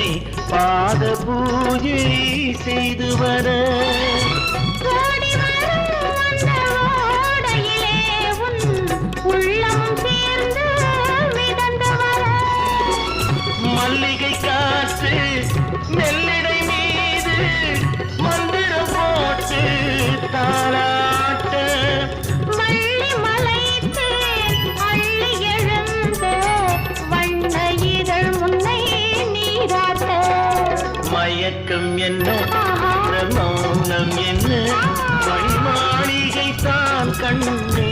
உன்னை பாத பூஜை செய்து வர மல்லிகை காற்று மெல்லிடை மீது மந்திரம் போட்டு தாளாட்ட மல்லி மலைத்து அள்ளி எழுந்த வண்ண இதழ் முன்னை நீராட்ட மயக்கம் என்ன மௌனம் என்ன மணி மாளிகை தான் கண்ணே